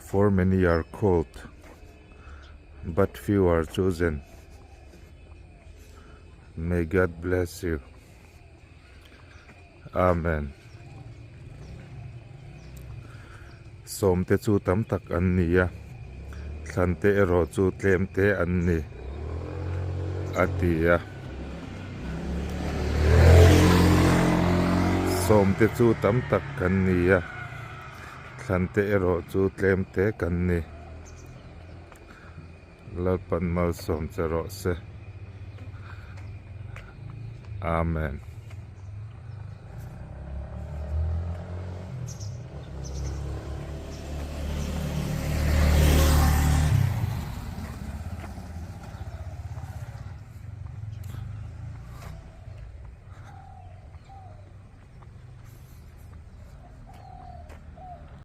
For many are called, but few are chosen. May God bless you. Amen. Som te chu tam tak an ni a. Thlan te rawh chu tlem te an ni. Atia. Som te chu tam tak kan ni a. Thlan te rawh chu tlem te kan ni. Lalpan malsawm che rawh se. Amen.